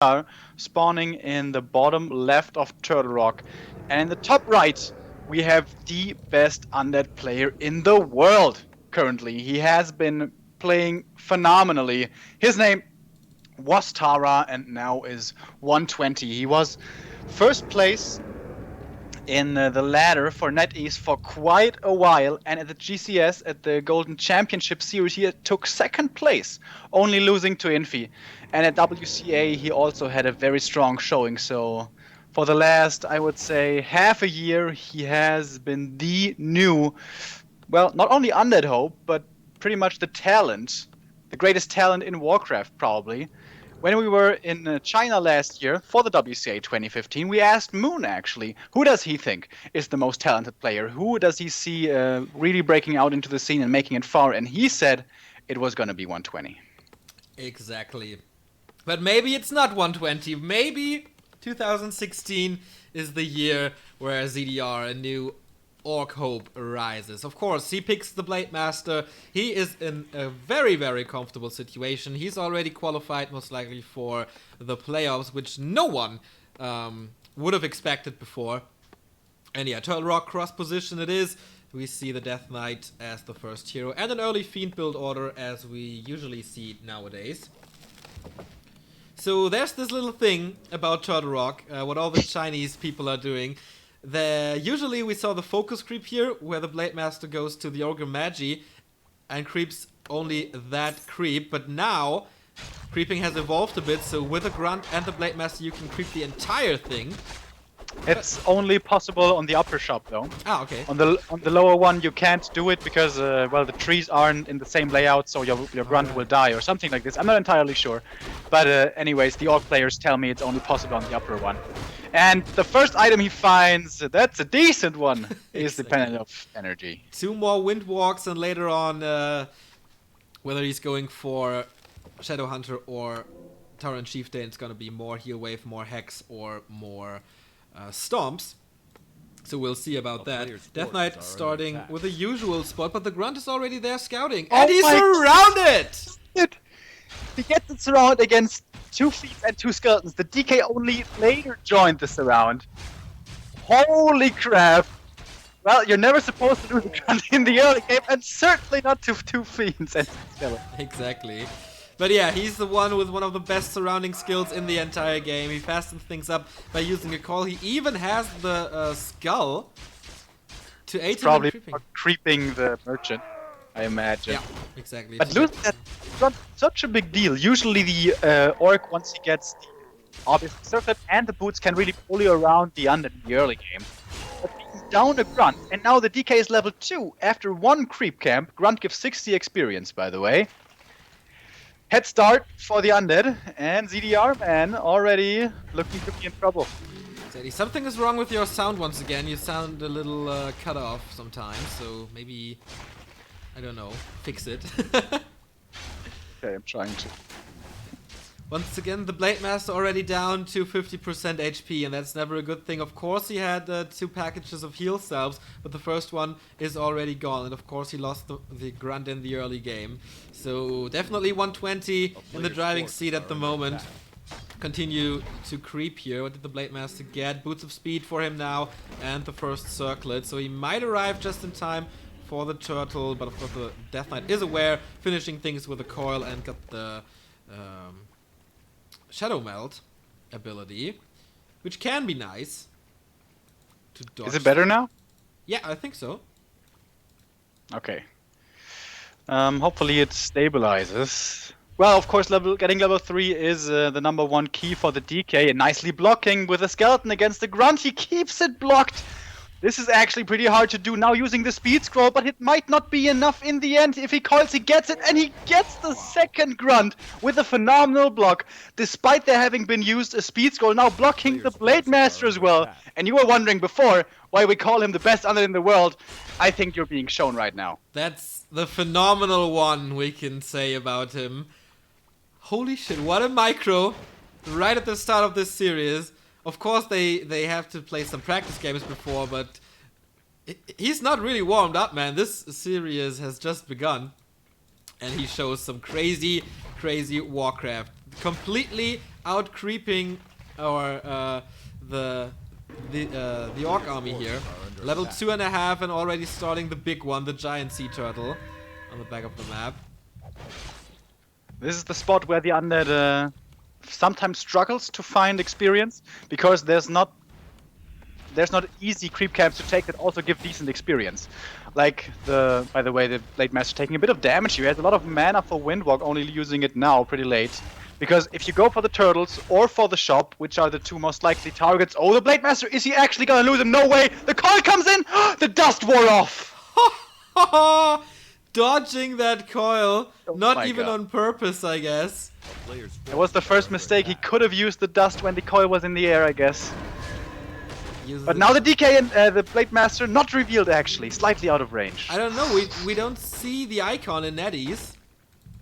ZDR spawning in the bottom left of Turtle Rock. And in the top right, we have the best undead player in the world currently. He has been playing phenomenally. His name was Tara and now is 120. He was first place in the ladder for NetEase for quite a while, and at the GCS, at the Golden Championship Series, he took second place, only losing to Infi. And at WCA, he also had a very strong showing. So for the last, I would say, half a year, he has been the new, well, not only Undead Hope, but pretty much the talent, the greatest talent in Warcraft, probably. When we were in China last year for the WCA 2015, we asked Moon, actually, who does he think is the most talented player? Who does he see really breaking out into the scene and making it far? And he said it was going to be 120. Exactly. But maybe it's not 120. Maybe 2016 is the year where ZDR, a new Orc Hope, arises. Of course, he picks the Blade Master. He is in a very, very comfortable situation. He's already qualified, most likely, for the playoffs, which no one would have expected before. And yeah, Turtle Rock cross position it is. We see the Death Knight as the first hero, and an early Fiend build order, as we usually see nowadays. So there's this little thing about Turtle Rock, what all the Chinese people are doing. Usually we saw the focus creep here, where the Blade Master goes to the Ogre Magi and creeps only that creep. But now, creeping has evolved a bit, so with the Grunt and the Blade Master you can creep the entire thing. It's only possible on the upper shop, though. Ah, okay. On the lower one, you can't do it because, well, the trees aren't in the same layout, so your grunt will die or something like this. I'm not entirely sure. But anyways, the Orc players tell me it's only possible on the upper one. And the first item he finds, that's a decent one, is the Pendant of Energy. 2 more Wind Walks, and later on, whether he's going for Shadow Hunter or Tauren Chieftain, it's gonna be more Heal Wave, more Hex, or more Stomps. So we'll see about that. Death Knight starting with the usual spot, but the Grunt is already there scouting. And he's surrounded! He gets it surrounded against 2 Fiends and 2 Skeletons. The DK only later joined the surround. Holy crap! Well, you're never supposed to do the Grunt in the early game, and certainly not to 2 Fiends and 2 Skeletons. Exactly. But yeah, he's the one with one of the best surrounding skills in the entire game. He fastens things up by using a call. He even has the skull to aid him in creeping. Probably creeping the merchant, I imagine. Yeah, exactly. But losing that is not such a big deal. Usually the Orc, once he gets the obvious circlet and the boots, can really pull you around the undead in the early game. But he's down a Grunt, and now the DK is level 2 after 1 creep camp. Grunt gives 60 experience, by the way. Head start for the undead, and ZDR, man, already looking to be in trouble. Sadie, something is wrong with your sound once again. You sound a little cut off sometimes, so maybe, I don't know, fix it. Okay, I'm trying to. Once again, the Blade Master already down to 50% HP, and that's never a good thing. Of course, he had 2 packages of heal salves, but the first one is already gone, and of course, he lost the Grunt in the early game. So definitely 120 in the driving seat at the moment. Continue to creep here. What did the Blade Master get? Boots of Speed for him now, and the first circlet. So he might arrive just in time for the turtle, but of course the Death Knight is aware, finishing things with a coil, and got the Shadow Melt ability, which can be nice to dodge. Is it better now? Yeah, I think so. Okay. Hopefully it stabilizes. Well, of course, getting level 3 is the #1 key for the DK, and nicely blocking with a skeleton against the Grunt. He keeps it blocked. This is actually pretty hard to do now using the speed scroll, but it might not be enough in the end. If he coils, he gets it, and he gets the second Grunt with a phenomenal block, despite there having been used a speed scroll, now blocking the Blade Master as well. And you were wondering before why we call him the best undead in the world. I think you're being shown right now. That's the phenomenal one we can say about him. Holy shit, what a micro right at the start of this series. Of course, they have to play some practice games before, but he's not really warmed up, man. This series has just begun, and he shows some crazy, crazy Warcraft. completely out creeping our the Orc army here. Level 2.5 and already starting the big one, the giant sea turtle on the back of the map. This is the spot where the undead sometimes struggles to find experience, because there's not easy creep camps to take that also give decent experience. Like by the way, the Blade Master taking a bit of damage here. He has a lot of mana for Windwalk, only using it now pretty late. Because if you go for the turtles or for the shop, which are the two most likely targets, oh, the Blade Master, is he actually gonna lose him? No way! The coil comes in! The dust wore off! Dodging that coil, Oh not even God. on purpose, I guess. It was the first mistake. He could have used the dust when the coil was in the air, I guess. But now the DK and the Blade Master not revealed, actually, slightly out of range. I don't know, we don't see the icon in NetEase.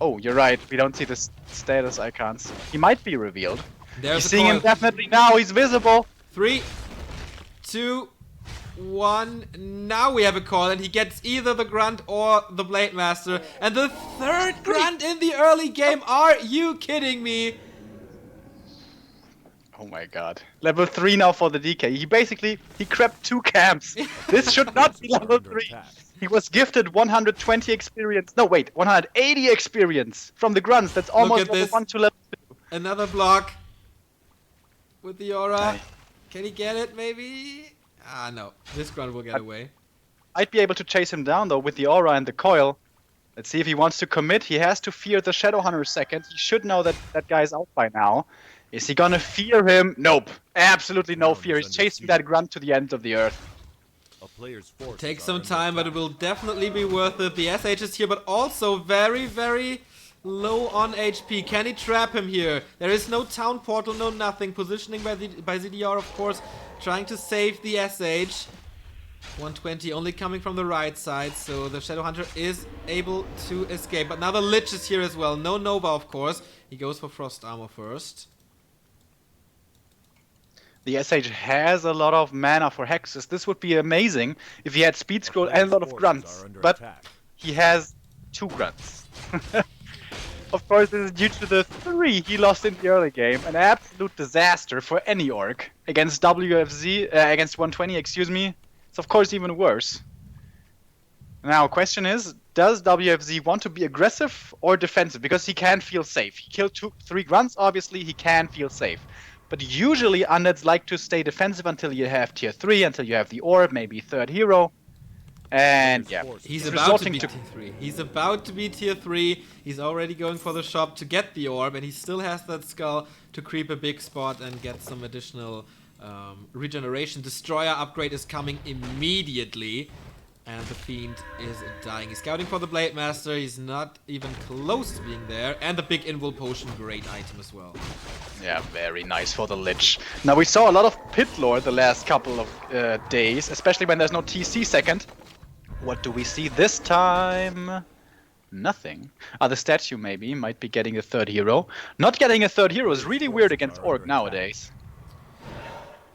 Oh, you're right. We don't see the status icons. He might be revealed. There's You're a seeing him coil. definitely now. He's visible. 3, 2, 1. Now we have a call, and he gets either the Grunt or the Blade Master. And the third Grunt in the early game. Are you kidding me? Oh my god. Level 3 now for the DK. He crept 2 camps. This should not be level 3. He was gifted 120 experience. No, wait, 180 experience from the grunts. That's almost at level this. 1 to level 2. Another block with the aura. Okay. Can he get it, maybe? Ah, no. This Grunt will get away. I'd be able to chase him down though with the aura and the coil. Let's see if he wants to commit. He has to fear the Shadowhunter second. He should know that that guy is out by now. Is he gonna fear him? Nope. Absolutely no fear. He's chasing that grunt to the end of the earth. Takes some time, but it will definitely be worth it. The SH is here, but also very, very low on HP. Can he trap him here? There is no town portal, no nothing. Positioning by ZDR, of course, trying to save the SH. 120 only coming from the right side, so the Shadowhunter is able to escape. But now the Lich is here as well. No Nova, of course. He goes for Frost Armor first. The SH has a lot of mana for hexes. This would be amazing if he had speed scroll and a lot of grunts. But he has 2 grunts. Of course, this is due to the 3 he lost in the early game. An absolute disaster for any orc. Against WFZ, against 120, excuse me. It's of course even worse. Now, question is, does WFZ want to be aggressive or defensive? Because he can feel safe. He killed 3 grunts, obviously, he can feel safe. But usually undeads like to stay defensive until you have tier 3, until you have the orb, maybe 3rd hero. And yeah, he's about to be tier 3. He's about to be tier 3. He's already going for the shop to get the orb, and he still has that skull to creep a big spot and get some additional regeneration. Destroyer upgrade is coming immediately. And the Fiend is dying. He's scouting for the Blade Master. He's not even close to being there. And the big Invul Potion, great item as well. Yeah, very nice for the Lich. Now, we saw a lot of pit lore the last couple of days, especially when there's no TC second. What do we see this time? Nothing. The statue maybe might be getting a 3rd hero. Not getting a 3rd hero is really weird against Orc nowadays.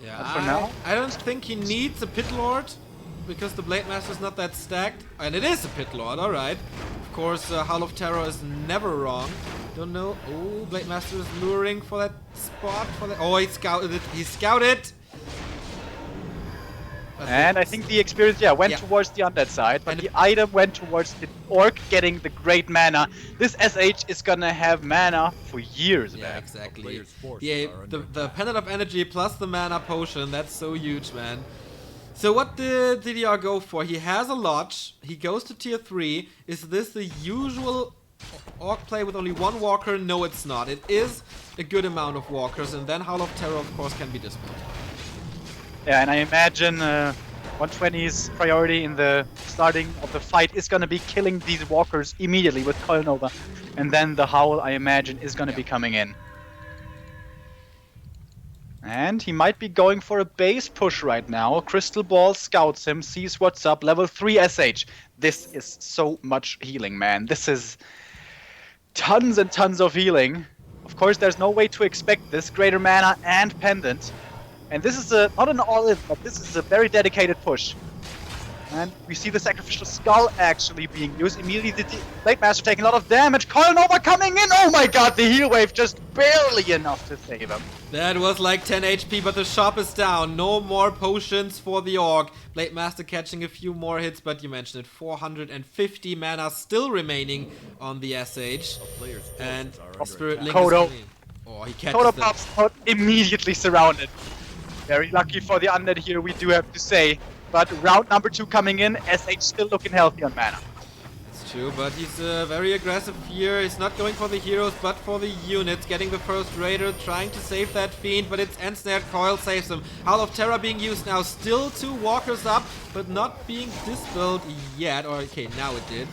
Yeah, for now? I don't think he needs a Pit Lord, because the Blade Master is not that stacked. And it is a Pit Lord, alright. Of course, Howl of Terror is never wrong. Don't know. Oh, Blade Master is luring for that spot. Oh, he scouted it. He scouted! And I think the experience, went towards the undead side, but the item went towards the Orc getting the great mana. This SH is gonna have mana for years, Yeah, man. exactly. Yeah, the Pendant of Energy plus the mana potion, that's so huge, man. So what did DDR go for? He has a Lodge, he goes to tier 3. Is this the usual Orc play with only 1 walker? No, it's not. It is a good amount of walkers, and then Howl of Terror, of course, can be dispelled. Yeah, and I imagine 120's priority in the starting of the fight is gonna be killing these walkers immediately with Coil Nova. And then the Howl, I imagine, is gonna be coming in. And he might be going for a base push right now. Crystal Ball scouts him, sees what's up. Level 3 SH. This is so much healing, man. This is tons and tons of healing. Of course, there's no way to expect this. Greater mana and pendant. And this is not an all-in, but this is a very dedicated push. And we see the Sacrificial Skull actually being used. Immediately the Blade Master taking a lot of damage. Coil Nova coming in! Oh my god, the heal wave just barely enough to save him. That was like 10 HP, but the shop is down. No more potions for the Orc. Blade Master catching a few more hits, but you mentioned it. 450 mana still remaining on the SH. And Spirit Link Kodo. is clean. Oh, he catches Kodo them. pops out, immediately surrounded. Very lucky for the Undead here, we do have to say. But round number 2 coming in, SH still looking healthy on mana. It's true, but he's very aggressive here. He's not going for the heroes, but for the units. Getting the first Raider, trying to save that Fiend, but it's Ensnared Coil saves him. Howl of Terror being used now. Still 2 Walkers up, but not being dispelled yet. Or, okay, now it did.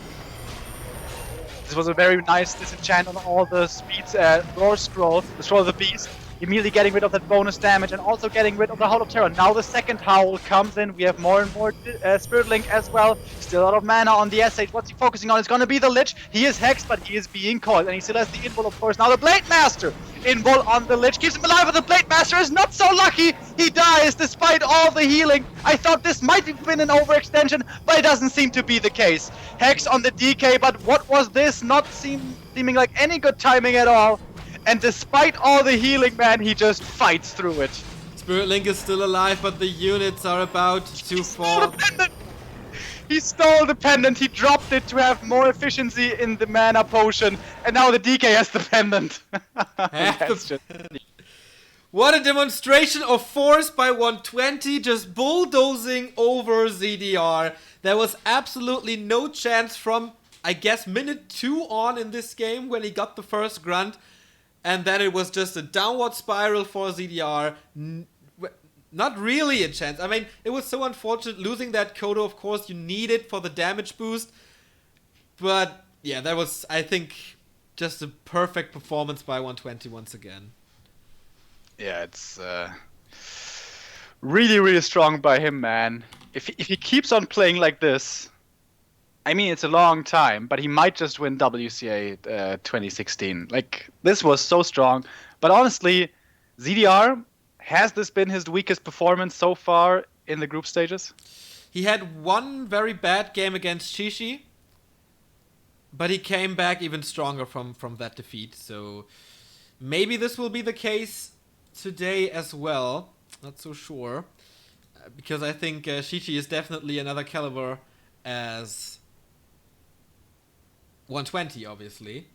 This was a very nice disenchant on all the speeds, Roar Scroll, the Scroll of the Beast. Immediately getting rid of that bonus damage and also getting rid of the Howl of Terror. Now the second Howl comes in. We have more and more Spirit Link as well. Still a lot of mana on the SH. What's he focusing on? It's going to be the Lich. He is hexed, but he is being coiled. And he still has the Invul, of course. Now the Blade Master. Invul on the Lich. Keeps him alive, but the Blade Master is not so lucky. He dies despite all the healing. I thought this might have been an overextension, but it doesn't seem to be the case. Hex on the DK, but what was this? Not seeming like any good timing at all. And despite all the healing, man, he just fights through it. Spirit Link is still alive, but the units are about to fall. He stole the pendant. He dropped it to have more efficiency in the mana potion. And now the DK has the pendant. What a demonstration of force by 120, just bulldozing over ZDR. There was absolutely no chance from, I guess, minute 2 on in this game when he got the first grunt. And then it was just a downward spiral for ZDR. Not really a chance. I mean, it was so unfortunate losing that Kodo. Of course, you need it for the damage boost. But yeah, that was, I think, just a perfect performance by 120 once again. Yeah, it's really, really strong by him, man. If he keeps on playing like this, I mean, it's a long time, but he might just win WCA 2016. Like, this was so strong. But honestly, ZDR, has this been his weakest performance so far in the group stages? He had one very bad game against Shishi, but he came back even stronger from that defeat. So maybe this will be the case today as well. Not so sure. Because I think Shishi is definitely another caliber as 120, obviously.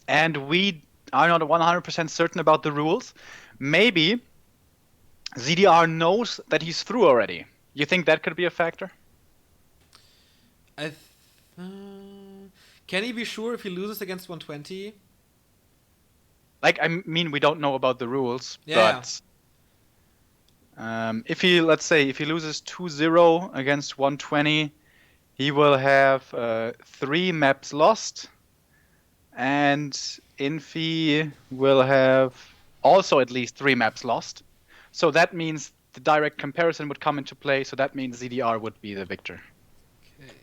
And we are not 100% certain about the rules. Maybe ZDR knows that he's through already. You think that could be a factor? Can he be sure if he loses against 120? Like, I mean, we don't know about the rules, Yeah. but if he, let's say, if he loses 2-0 against 120, he will have 3 maps lost, and Infi will have also at least 3 maps lost. So that means the direct comparison would come into play, so that means ZDR would be the victor. Okay.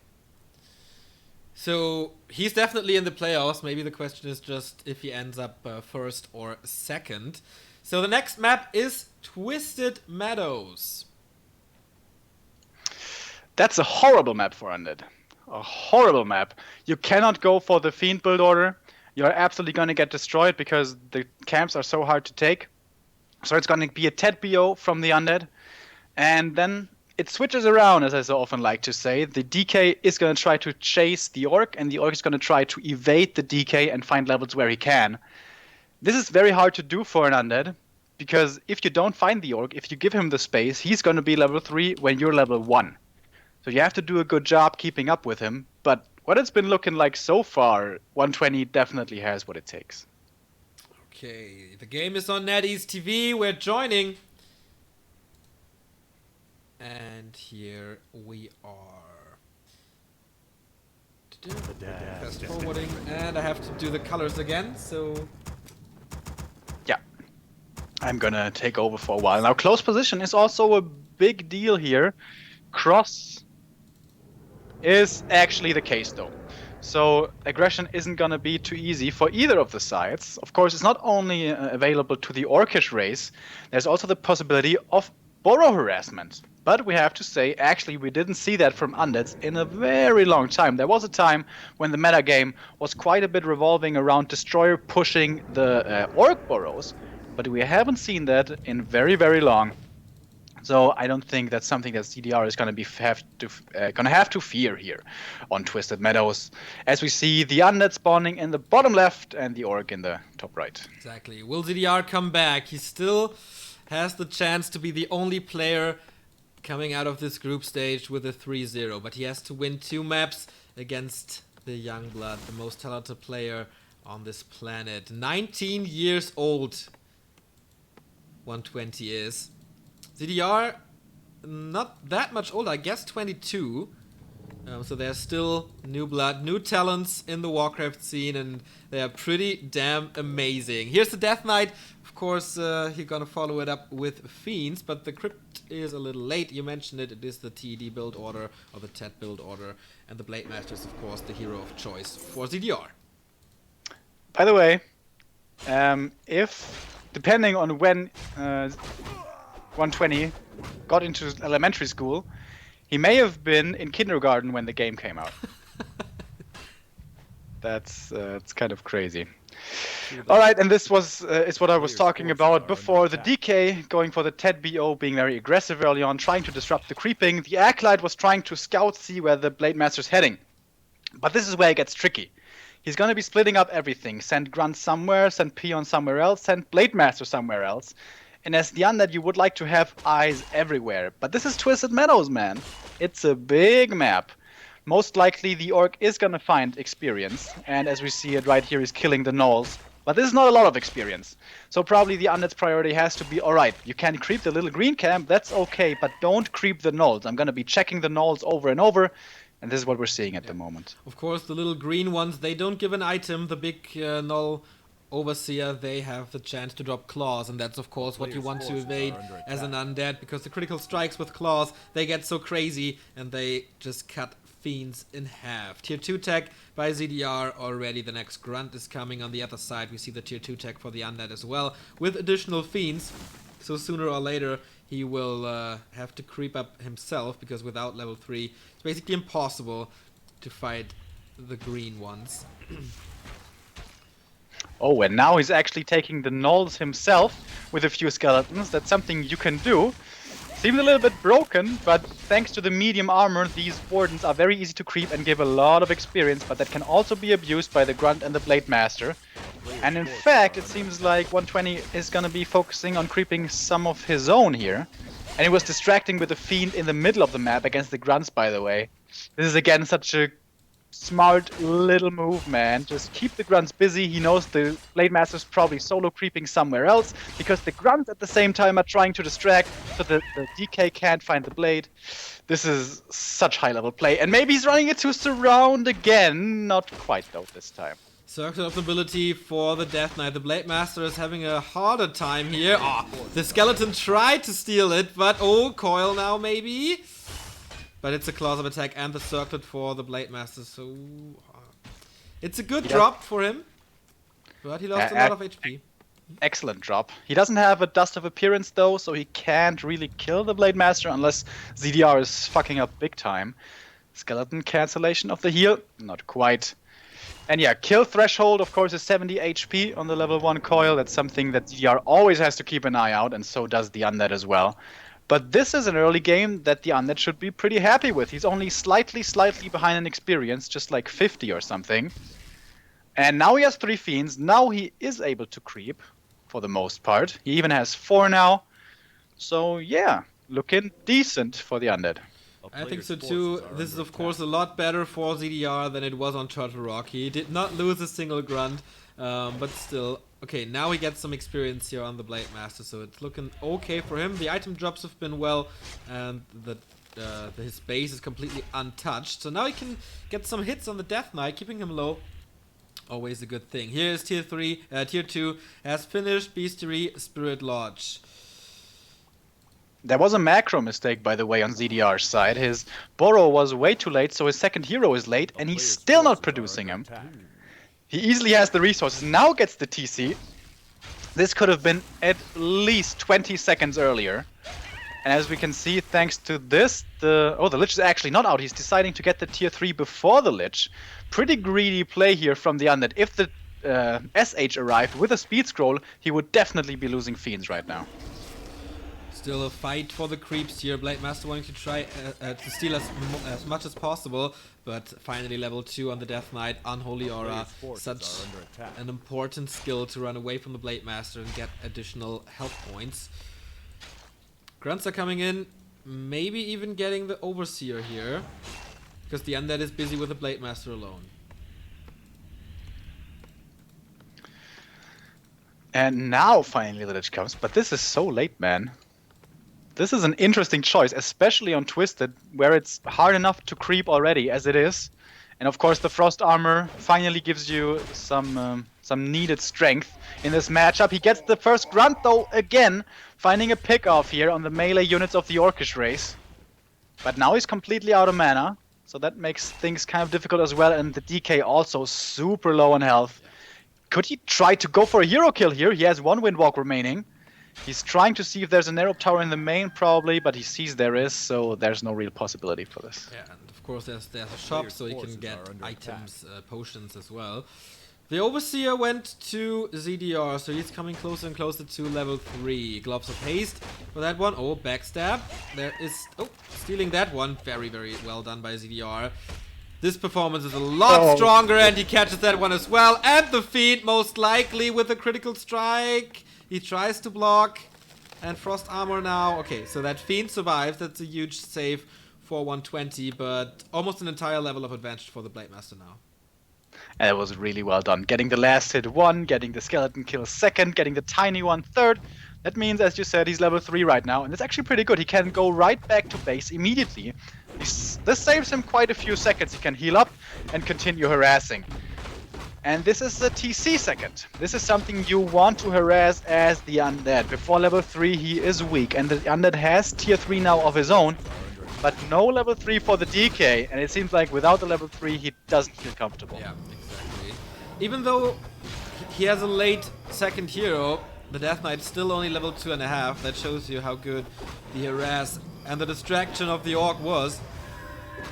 So he's definitely in the playoffs. Maybe the question is just if he ends up first or second. So the next map is Twisted Meadows. That's a horrible map for Undead. A horrible map. You cannot go for the Fiend build order. You're absolutely going to get destroyed because the camps are so hard to take. So it's going to be a TED BO from the Undead. And then it switches around, as I so often like to say. The DK is going to try to chase the Orc, and the Orc is going to try to evade the DK and find levels where he can. This is very hard to do for an Undead, because if you don't find the Orc, if you give him the space, he's going to be level 3 when you're level 1. So you have to do a good job keeping up with him. But what it's been looking like so far, 120 definitely has what it takes. Okay, the game is on NetEase TV. We're joining. And here we are. Fast forwarding. And I have to do the colors again, so... Yeah. I'm gonna take over for a while. Now, close position is also a big deal here. Cross is actually the case, though. So aggression isn't gonna be too easy for either of the sides. Of course, it's not only available to the Orcish race, there's also the possibility of Burrow harassment. But we have to say, actually, we didn't see that from Undeads in a very long time. There was a time when the metagame was quite a bit revolving around Destroyer pushing the Orc Burrows, but we haven't seen that in very, very long. So I don't think that's something that ZDR is going to have to fear here on Twisted Meadows, as we see the Undead spawning in the bottom left and the Orc in the top right. Exactly. Will ZDR come back? He still has the chance to be the only player coming out of this group stage with a 3-0, but he has to win 2 maps against the Youngblood, the most talented player on this planet. 19 years old, 120 is. ZDR, not that much older, I guess 22. So there's still new blood, new talents in the Warcraft scene, and they are pretty damn amazing. Here's the Death Knight. Of course, you're gonna follow it up with Fiends, but the Crypt is a little late. You mentioned it. It is the TED build order, or the TED build order, and the Blade Master is, of course, the hero of choice for ZDR. By the way, if, depending on when 120 got into elementary school, he may have been in kindergarten when the game came out. That's it's kind of crazy. All right, and this was is what I was talking about before. The DK going for the TED BO, being very aggressive early on, trying to disrupt the creeping. The Acolyte was trying to scout, see where the Blade Master's heading. But this is where it gets tricky. He's going to be splitting up everything. Send Grunt somewhere, send Peon somewhere else, send Blade Master somewhere else. And as the Undead, you would like to have eyes everywhere. But this is Twisted Meadows, man. It's a big map. Most likely the Orc is going to find experience. And as we see it right here, he's killing the Gnolls. But this is not a lot of experience. So probably the Undead's priority has to be, alright, you can creep the little green camp, that's okay, but don't creep the Gnolls. I'm going to be checking the Gnolls over and over. And this is what we're seeing at the moment. Of course, the little green ones, they don't give an item. The big Gnoll Overseer, they have the chance to drop claws, and that's of course what you want to evade as an undead, because the critical strikes with claws, they get so crazy and they just cut fiends in half. Tier 2 tech by ZDR already. The next grunt is coming on the other side. We see the tier 2 tech for the undead as well, with additional fiends. So sooner or later he will have to creep up himself, because without level 3 it's basically impossible to fight the green ones. Oh, and now he's actually taking the Gnolls himself with a few skeletons. That's something you can do. Seems a little bit broken, but thanks to the medium armor, these Wardens are very easy to creep and give a lot of experience, but that can also be abused by the Grunt and the Blade Master. And in fact, it seems like 120 is going to be focusing on creeping some of his own here. And he was distracting with the Fiend in the middle of the map against the Grunts, by the way. This is again such a smart little move, man. Just keep the Grunts busy. He knows the Blade Master's probably solo creeping somewhere else, because the Grunts at the same time are trying to distract, so the DK can't find the Blade. This is such high level play, and maybe he's running it to surround again. Not quite though this time. Circle of Nobility for the Death Knight. The Blade Master is having a harder time here. Oh, the skeleton tried to steal it, but oh, coil now maybe. But it's a Claws of Attack and the Circlet for the Blade Master, so it's a good drop for him, but he lost a lot of HP. Excellent drop. He doesn't have a Dust of Appearance though, so he can't really kill the Blade Master unless ZDR is fucking up big time. Skeleton cancellation of the heal, not quite. And yeah, kill threshold, of course, is 70 HP on the level 1 coil. That's something that ZDR always has to keep an eye out, and so does the Undead as well. But this is an early game that the Undead should be pretty happy with. He's only slightly behind in experience, just like 50 or something. And now he has 3 Fiends. Now he is able to creep, for the most part. He even has 4 now. So yeah, looking decent for the Undead. I think so too. This is of course a lot better for ZDR than it was on Turtle Rock. He did not lose a single grunt, but still. Okay, now he gets some experience here on the Blade Master, so it's looking okay for him. The item drops have been well, and his base is completely untouched. So now he can get some hits on the Death Knight, keeping him low. Always a good thing. Here is tier 2 has finished Bestiary Spirit Lodge. There was a macro mistake, by the way, on ZDR's side. His Burrow was way too late, so his second hero is late, and he's still not producing him. He easily has the resources, now gets the TC. This could have been at least 20 seconds earlier. And as we can see, thanks to this, the Lich is actually not out. He's deciding to get the tier 3 before the Lich. Pretty greedy play here from the Undead. If the SH arrived with a speed scroll, he would definitely be losing Fiends right now. Still a fight for the creeps here. Blade Master wanting to try to steal as much as possible, but finally level 2 on the Death Knight. Unholy Aura, such an important skill to run away from the Blade Master and get additional health points. Grunts are coming in, maybe even getting the Overseer here, because the Undead is busy with the Blade Master alone. And now finally the Lich comes, but this is so late, man. This is an interesting choice, especially on Twisted, where it's hard enough to creep already as it is. And of course the Frost Armor finally gives you some needed strength in this matchup. He gets the first grunt though, again, finding a pick-off here on the melee units of the Orcish race. But now he's completely out of mana, so that makes things kind of difficult as well, and the DK also super low on health. Could he try to go for a hero kill here? He has one Windwalk remaining. He's trying to see if there's an Arrow Tower in the main, probably, but he sees there is, so there's no real possibility for this. Yeah, and of course there's a shop, so he can get items, potions as well. The Overseer went to ZDR, so he's coming closer and closer to level 3. Gloves of Haste for that one. Oh, backstab. There is... Oh, stealing that one. Very, very well done by ZDR. This performance is a lot stronger, and he catches that one as well. And the Fiend, most likely, with a critical strike. He tries to block, and Frost Armor now. Okay, so that Fiend survives. That's a huge save for 120, but almost an entire level of advantage for the Blade Master now. And it was really well done. Getting the last hit 1, getting the skeleton kill 2nd, getting the tiny one 3rd. That means, as you said, he's level 3 right now, and it's actually pretty good. He can go right back to base immediately. This saves him quite a few seconds. He can heal up and continue harassing. And this is the TC second. This is something you want to harass as the Undead. Before level 3 he is weak, and the Undead has tier 3 now of his own, but no level 3 for the DK, and it seems like without the level 3 he doesn't feel comfortable. Yeah, exactly. Even though he has a late second hero, the Death Knight is still only level 2.5. That shows you how good the harass and the distraction of the Orc was.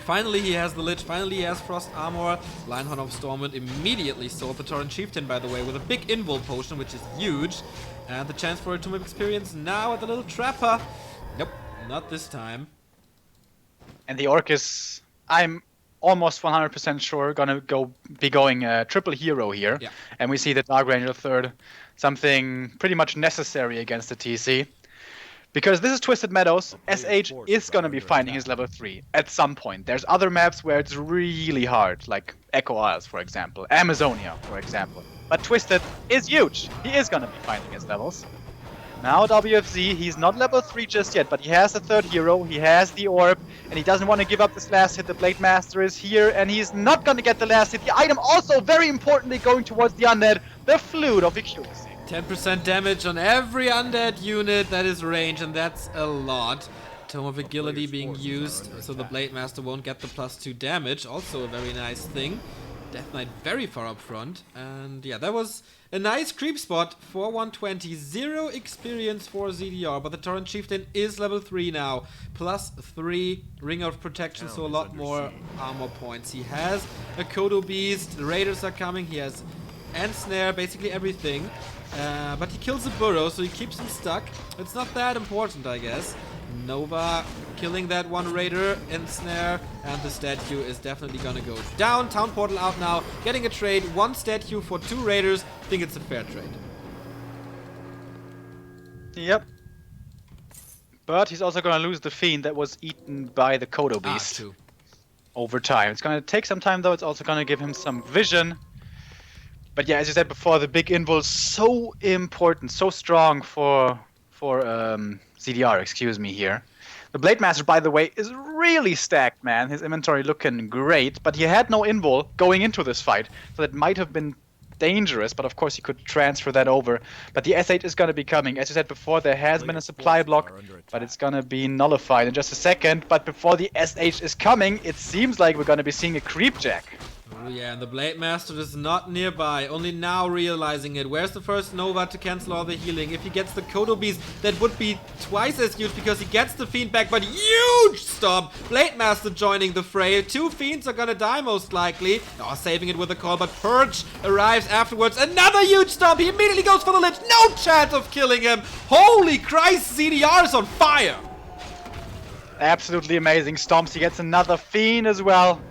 Finally he has the Lich, finally he has Frost Armor. Lionheart of Stormwind immediately sold the Torrent Chieftain, by the way, with a big invul potion, which is huge. And the chance for a Tomb of Experience now at the little Trapper. Nope, not this time. And the Orc is, I'm almost 100% sure, gonna be going triple hero here. Yeah. And we see the Dark Ranger 3rd, something pretty much necessary against the TC. Because this is Twisted Meadows, SH is gonna be finding his level 3 at some point. There's other maps where it's really hard, like Echo Isles, for example, Amazonia, for example. But Twisted is huge. He is gonna be finding his levels. Now WFZ, he's not level 3 just yet, but he has the 3rd hero, he has the Orb, and he doesn't want to give up this last hit. The Blade Master is here, and he's not gonna get the last hit. The item also, very importantly, going towards the Undead, the Flute of Accuracy. 10% damage on every Undead unit that is range, and that's a lot. Tome of Agility being used, so the Blade Master won't get the +2 damage. Also a very nice thing. Death Knight very far up front. And yeah, that was a nice creep spot for 120. 0 experience for ZDR, but the Torrent Chieftain is level 3 now. +3 Ring of Protection, so a lot more armor points. He has a Kodo Beast, the Raiders are coming, he has Ensnare, basically everything. But he kills a burrow, so he keeps him stuck. It's not that important, I guess. Nova killing that one Raider, Ensnare, and the statue is definitely gonna go down. Town Portal out now, getting a trade. 1 statue for 2 Raiders. I think it's a fair trade. Yep. But he's also gonna lose the Fiend that was eaten by the Kodo Beast over time. It's gonna take some time though. It's also gonna give him some vision. But yeah, as you said before, the big invul is so important, so strong for ZDR, excuse me here. The Blade Master, by the way, is really stacked, man. His inventory looking great, but he had no invul going into this fight, so that might have been dangerous, but of course he could transfer that over. But the SH is going to be coming. As you said before, there has been a supply block, but it's going to be nullified in just a second. But before the SH is coming, it seems like we're going to be seeing a Creepjack. Oh yeah, and the Blade Master is not nearby, only now realizing it. Where's the first Nova to cancel all the healing? If he gets the Kodo Beast, that would be twice as huge because he gets the Fiend back, but huge stomp! Blade Master joining the fray. 2 Fiends are gonna die most likely. Oh, saving it with a call, but Purge arrives afterwards. Another huge stomp! He immediately goes for the Lich. No chance of killing him! Holy Christ, ZDR is on fire! Absolutely amazing stomps. He gets another Fiend as well.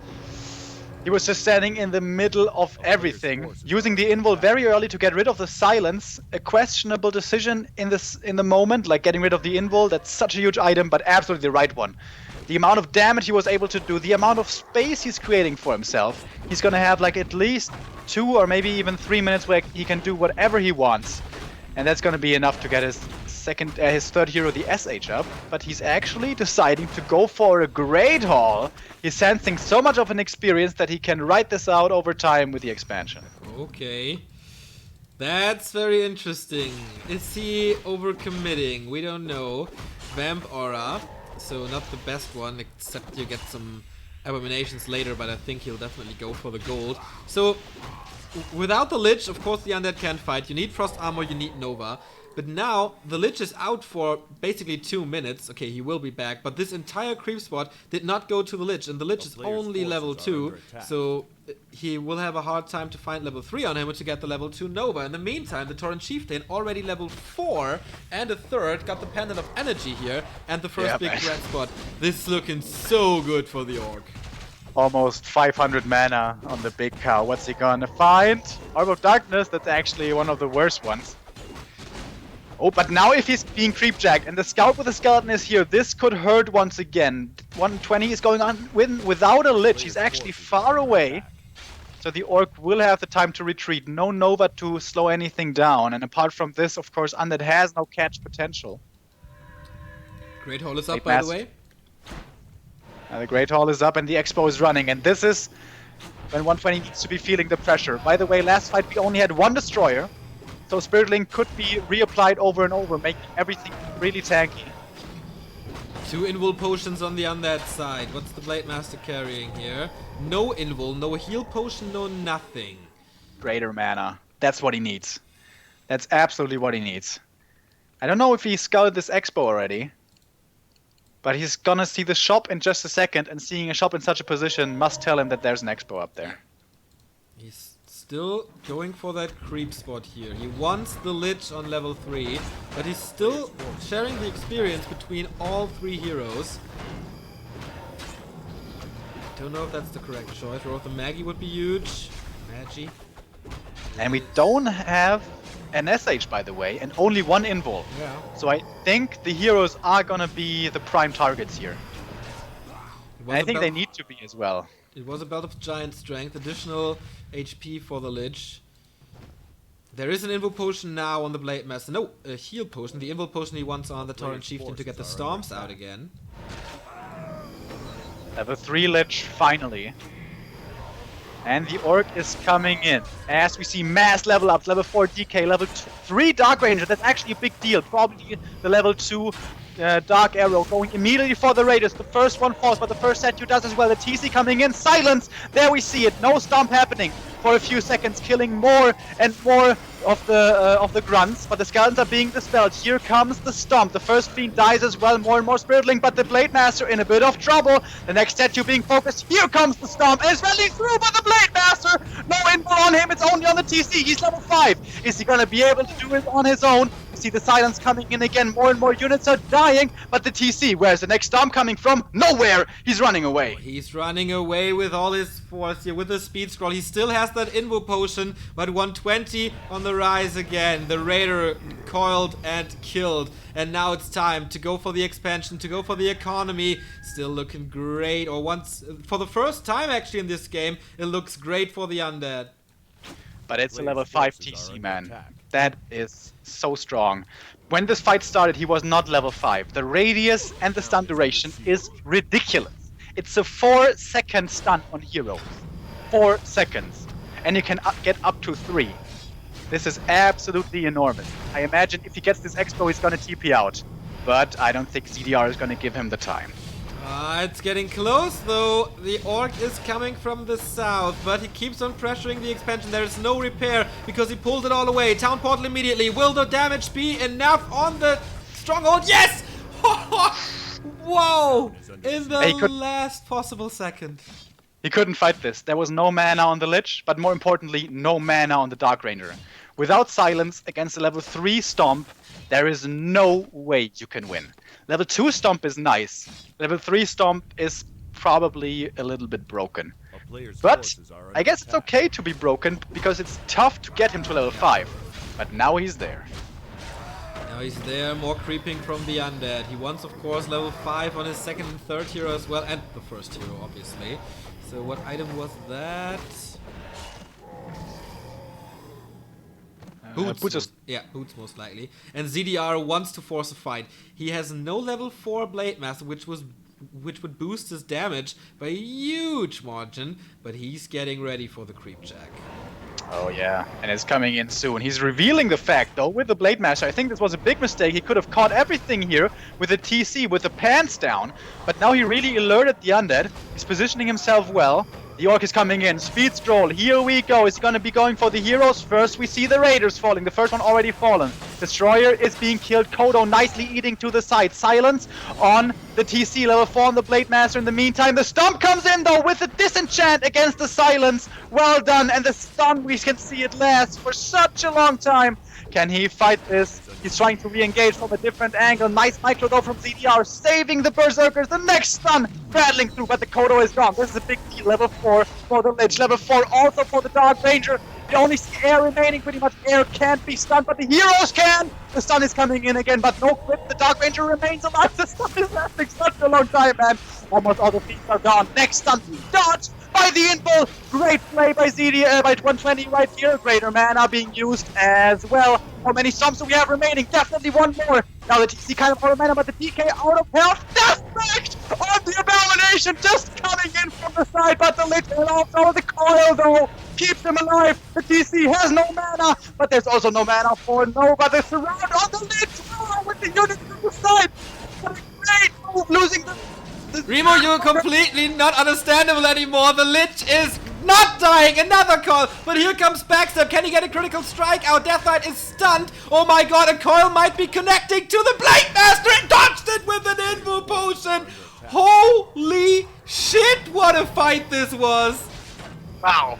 He was just standing in the middle of everything, using the invul very early to get rid of the silence. A questionable decision in the moment, like getting rid of the invul. That's such a huge item, but absolutely the right one. The amount of damage he was able to do, the amount of space he's creating for himself. He's gonna have like at least 2 or maybe even 3 minutes where he can do whatever he wants, and that's gonna be enough to get his third hero, the SH, up. But he's actually deciding to go for a Great Hall. He's sensing so much of an experience that he can write this out over time with the expansion. Okay. That's very interesting. Is he overcommitting? We don't know. Vamp Aura. So not the best one, except you get some abominations later, but I think he'll definitely go for the gold. So without the Lich, of course the Undead can't fight. You need Frost Armor, you need Nova. But now, the Lich is out for basically 2 minutes. Okay, he will be back, but this entire creep spot did not go to the Lich, and the Lich is only level 2, so he will have a hard time to find level 3 on him to get the level 2 Nova. In the meantime, the Tauren Chieftain, already level 4, and a third, got the Pendant of Energy here, and the first big red spot. This is looking so good for the Orc. Almost 500 mana on the big cow. What's he gonna find? Orb of Darkness, that's actually one of the worst ones. Oh, but now if he's being creepjacked and the scout with the skeleton is here, this could hurt once again. 120 is going on without a Lich. He's actually far away. So the Orc will have the time to retreat. No Nova to slow anything down. And apart from this, of course, Undead has no catch potential. Great Hall is up, by the way. The Great Hall is up and the Expo is running. And this is when 120 needs to be feeling the pressure. By the way, last fight we only had 1 Destroyer. So Spirit Link could be reapplied over and over, making everything really tanky. 2 invul potions on the Undead side. What's the Blade Master carrying here? No invul, no heal potion, no nothing. Greater mana. That's what he needs. That's absolutely what he needs. I don't know if he scouted this expo already, but he's gonna see the shop in just a second, and seeing a shop in such a position must tell him that there's an expo up there. He's still going for that creep spot here. He wants the Lich on level 3, but he's still sharing the experience between all 3 heroes. Don't know if that's the correct choice. Roll the Maggie would be huge. Maggie. And we don't have an SH, by the way, and only 1 invul. Yeah. So I think the heroes are gonna be the prime targets here. And I think they need to be as well. It was a belt of giant strength, additional HP for the Lich. There is an invul potion now on the Blade Master. No, a heal potion. The invul potion he wants on the Tauren Chieftain to get the Storms out again. Level 3 Lich, finally. And the Orc is coming in. As we see mass level ups, level 4 DK, level 3 Dark Ranger. That's actually a big deal. Probably the level 2 Dark Arrow going immediately for the Raiders. The first one falls, but the first set you does as well. The TC coming in. Silence! There we see it. No stomp happening for a few seconds, killing more and more of the grunts, but the skeletons are being dispelled. Here comes the stomp. The first fiend dies as well. More and more Spirit Link, but the Blade Master in a bit of trouble. The next statue being focused. Here comes the stomp. And it's rallying through, but the Blade Master, no info on him. It's only on the TC. He's level 5. Is he gonna be able to do it on his own? You see the silence coming in again. More and more units are dying, but the TC, where's the next stomp coming from? Nowhere. He's running away. He's running away with all his force here, with the speed scroll. He still has that invul potion, but 120 on the rise again. The Raider coiled and killed, and now it's time to go for the expansion, to go for the economy. Still looking great, or once for the first time actually in this game, it looks great for the Undead. But it's a level 5 TC, man. That is so strong. When this fight started, he was not level 5. The radius and the stun duration is ridiculous. It's a 4-second stun on heroes. 4 seconds. And you can get up to 3. This is absolutely enormous. I imagine if he gets this expo, he's gonna TP out. But I don't think ZDR is gonna give him the time. It's getting close though. The Orc is coming from the south, but he keeps on pressuring the expansion. There is no repair because he pulled it all away. Town portal immediately. Will the damage be enough on the stronghold? Yes! Whoa! In the He could- last possible second. He couldn't fight this. There was no mana on the Lich, but more importantly, no mana on the Dark Ranger. Without silence against a level 3 Stomp, there is no way you can win. Level 2 Stomp is nice. Level 3 Stomp is probably a little bit broken. But I guess it's okay to be broken because it's tough to get him to level 5. But now he's there. Now he's there, more creeping from the undead. He wants, of course, level 5 on his second and third hero as well, and the first hero, obviously. So what item was that? Boots. Yeah, Boots most likely. And ZDR wants to force a fight. He has no level 4 Blade Master, which would boost his damage by a huge margin, but he's getting ready for the creep check. Oh yeah, and it's coming in soon. He's revealing the fact, though, with the Blade Master. I think this was a big mistake. He could have caught everything here with the TC, with the pants down, but now he really alerted the undead. He's positioning himself well. The Orc is coming in. Speed stroll. Here we go. He's going to be going for the heroes. First, we see the Raiders falling. The first one already fallen. Destroyer is being killed. Kodo nicely eating to the side. Silence on the TC. Level 4 on the Blade Master. In the meantime, the Stomp comes in, though, with a disenchant against the Silence. Well done. And the stun, we can see it lasts for such a long time. Can he fight this? He's trying to re-engage from a different angle. Nice micro though from ZDR, saving the Berserkers. The next stun rattling through, but the Kodo is gone. This is a big deal. Level 4 for the Lich. Level 4 also for the Dark Ranger. You only see air remaining. Pretty much air can't be stunned, but the heroes can. The stun is coming in again, but no grip. The Dark Ranger remains alive. The stun is lasting such a long time, man. Almost all the feats are gone. Next stun, dodge by the Invul. Great play by ZDR, by 120 right here. Greater mana being used as well. How many stomps do we have remaining? Definitely one more. Now the TC kind of out of mana, but the DK out of health. Deathbreak on the Abomination just coming in from the side, but the Lich and also the coil though keeps him alive. The TC has no mana, but there's also no mana for Nova. The surround on the Lich. Oh, with the units to the side. What a great move, losing the Remo, you're completely not understandable anymore. The Lich is not dying. Another call. But here comes Backstab. Can he get a critical strike? Our Death Knight is stunned. Oh my god, a coil might be connecting to the Blade Master and dodged it with an Invul Potion. Holy shit, what a fight this was. Wow.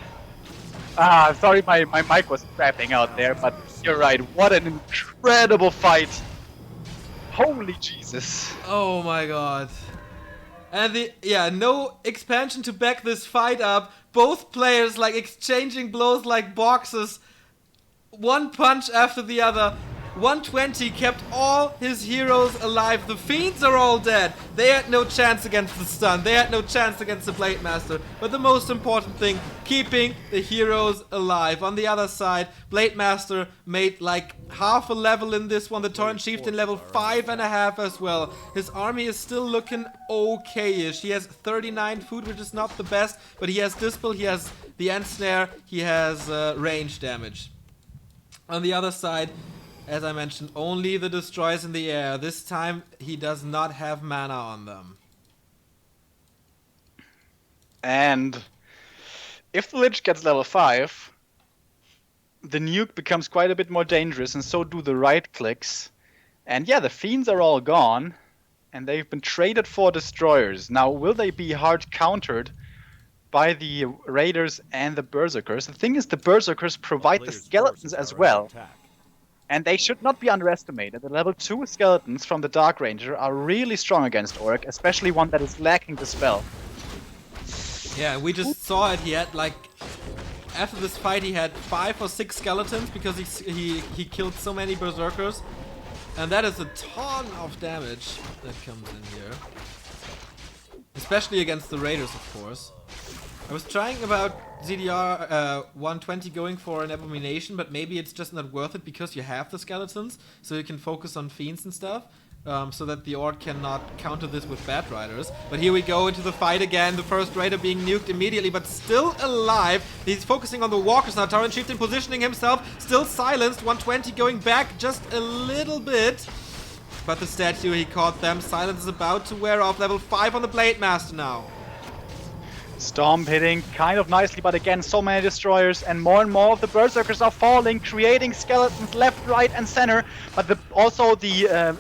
Sorry, my mic was crapping out there, but you're right. What an incredible fight. Holy Jesus. Oh my god. And no expansion to back this fight up. Both players like exchanging blows like boxes. One punch after the other. 120 kept all his heroes alive. The Fiends are all dead. They had no chance against the stun. They had no chance against the Blade Master. But the most important thing, keeping the heroes alive. On the other side, Blade Master made like half a level in this one. The Torrent Chieftain level 5.5 as well. His army is still looking okay-ish. He has 39 food, which is not the best. But he has Dispel, he has the End Snare, he has range damage. On the other side, as I mentioned, only the Destroyers in the air. This time, he does not have mana on them. And if the Lich gets level 5, the nuke becomes quite a bit more dangerous, and so do the right clicks. And yeah, the Fiends are all gone, and they've been traded for Destroyers. Now, will they be hard countered by the Raiders and the Berserkers? The thing is, the Berserkers provide the skeletons as well. And they should not be underestimated. The level 2 skeletons from the Dark Ranger are really strong against Orc, especially one that is lacking the spell. Yeah, we just saw it. He had like, after this fight, he had 5 or 6 skeletons because he killed so many Berserkers. And that is a ton of damage that comes in here. Especially against the Raiders, of course. I was trying about ZDR 120 going for an Abomination, but maybe it's just not worth it because you have the skeletons, so you can focus on Fiends and stuff, so that the Orc cannot counter this with Bat Riders. But here we go into the fight again, the first Raider being nuked immediately, but still alive. He's focusing on the Walkers now, Torrent Chieftain positioning himself, still silenced, 120 going back just a little bit. But the statue, he caught them. Silence is about to wear off, level 5 on the Blade Master now. Storm hitting kind of nicely, but again, so many destroyers, and more of the berserkers are falling, creating skeletons left, right, and center. But also the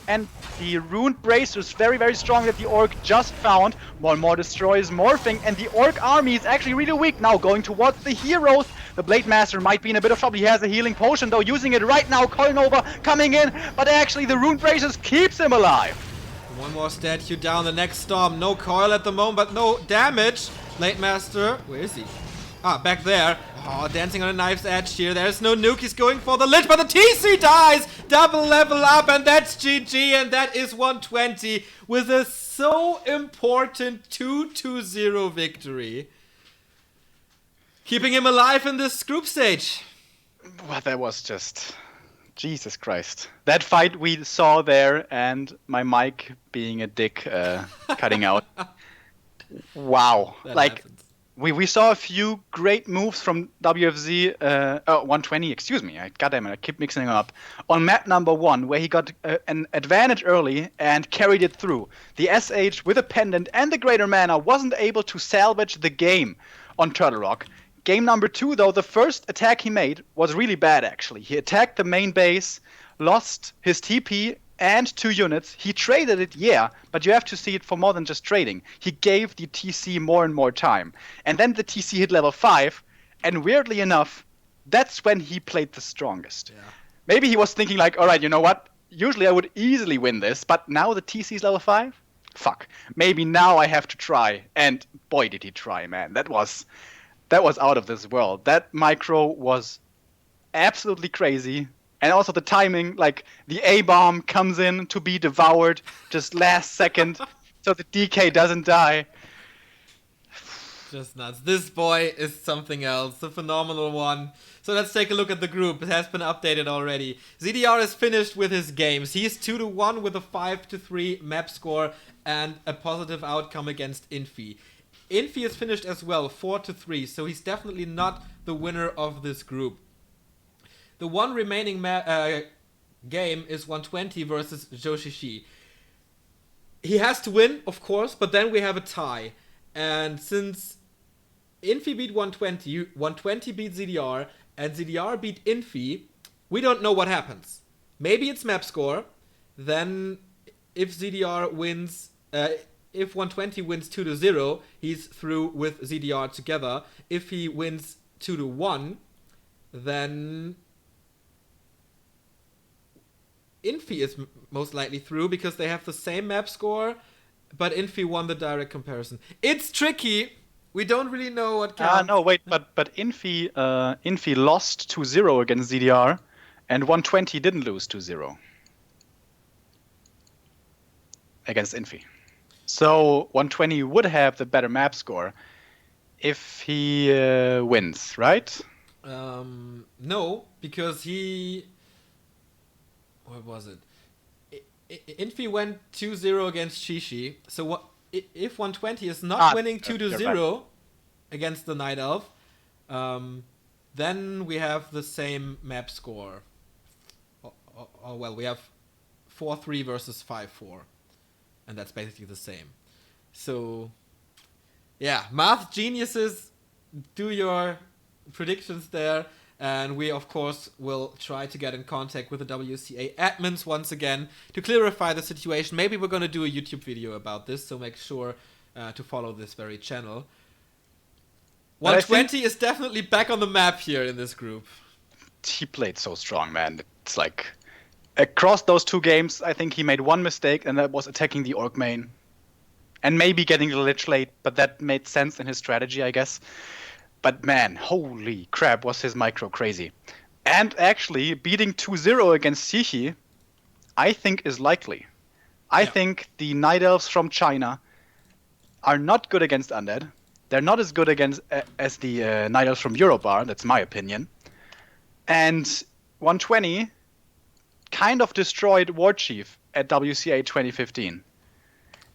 runed bracers, very, very strong that the orc just found. More and more destroyers morphing, and the orc army is actually really weak now, going towards the heroes. The Blade Master might be in a bit of trouble. He has a healing potion, though, using it right now. Coil Nova coming in, but actually the runed bracers keeps him alive. One more statue down, the next storm. No coil at the moment, but no damage. Blade Master, where is he? Ah, back there. Oh, dancing on a knife's edge here. There's no nuke. He's going for the lich, but the TC dies. Double level up, and that's GG, and that is 120 with a so important 2-0 victory. Keeping him alive in this group stage. Well, that was just... Jesus Christ. That fight we saw there, and my mic being a dick cutting out. Wow. That like, happens. we saw a few great moves from WFZ, 120, excuse me. Goddammit, I keep mixing them up. On map number 1, where he got an advantage early and carried it through. The SH with a pendant and the greater mana wasn't able to salvage the game on Turtle Rock. Game number 2, though, the first attack he made was really bad, actually. He attacked the main base, lost his TP and 2 units. He traded it, yeah, but you have to see it for more than just trading. He gave the TC more and more time. And then the TC hit level 5, and weirdly enough, that's when he played the strongest. Yeah. Maybe he was thinking like, all right, you know what? Usually I would easily win this, but now the TC is level 5? Fuck. Maybe now I have to try. And boy, did he try, man. That was out of this world. That micro was absolutely crazy. And also the timing, like the A-bomb comes in to be devoured just last second so the DK doesn't die. Just nuts. This boy is something else. A phenomenal one. So let's take a look at the group. It has been updated already. ZDR is finished with his games. He's 2-1 with a 5-3 map score and a positive outcome against Infi. Infi is finished as well, 4-3, so he's definitely not the winner of this group. The one remaining game is 120 versus Joshishi. He has to win, of course, but then we have a tie. And since Infi beat 120, 120 beat ZDR, and ZDR beat Infi, we don't know what happens. Maybe it's map score, then if ZDR wins... if 120 wins 2-0, he's through with ZDR together. If he wins 2-1, then Infi is most likely through because they have the same map score, but Infi won the direct comparison. It's tricky. We don't really know what counts. No, wait, but Infi lost 2-0 against ZDR, and 120 didn't lose 2-0 against Infi. So 120 would have the better map score if he wins, right? No, because he... What was it? Infi went 2-0 against Shishi. So what if 120 is not winning 2-0 against the Night Elf, then we have the same map score. Well, we have 4-3 versus 5-4. And that's basically the same. So, yeah, math geniuses, do your predictions there. And we, of course, will try to get in contact with the WCA admins once again to clarify the situation. Maybe we're going to do a YouTube video about this, so make sure to follow this very channel. 120 is definitely back on the map here in this group. He played so strong, man. It's like... Across those 2 games, I think he made one mistake, and that was attacking the Orc main. And maybe getting the Lich late, but that made sense in his strategy, I guess. But man, holy crap, was his micro crazy. And actually, beating 2-0 against Shishi, I think is likely. I think the Night Elves from China are not good against Undead. They're not as good against as the Night Elves from Europe are, that's my opinion. And 120... kind of destroyed Warchief at WCA 2015.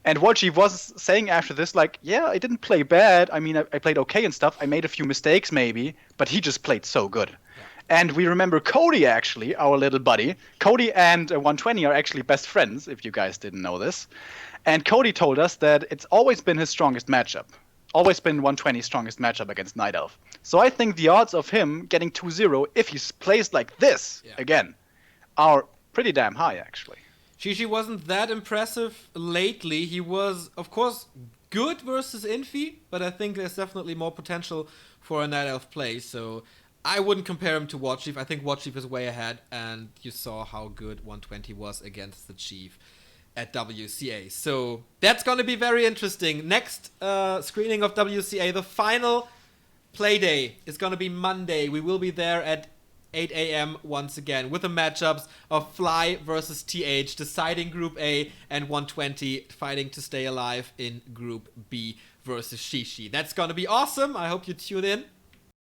And Warchief was saying after this, like, yeah, I didn't play bad. I mean, I played okay and stuff. I made a few mistakes maybe, but he just played so good. Yeah. And we remember Cody, actually, our little buddy. Cody and 120 are actually best friends, if you guys didn't know this. And Cody told us that it's always been his strongest matchup. always been 120's strongest matchup against Night Elf. So I think the odds of him getting 2-0, if he plays like this again, are pretty damn high, actually. Shishi wasn't that impressive lately. He was, of course, good versus Infi, but I think there's definitely more potential for a Night Elf play, so I wouldn't compare him to Watchief. I think Watchief is way ahead, and you saw how good 120 was against the Chief at WCA. So that's going to be very interesting. Next screening of WCA, the final play day is going to be Monday. We will be there at 8 a.m. once again with the matchups of Fly versus TH deciding Group A and 120 fighting to stay alive in Group B versus Shishi. That's going to be awesome. I hope you tune in.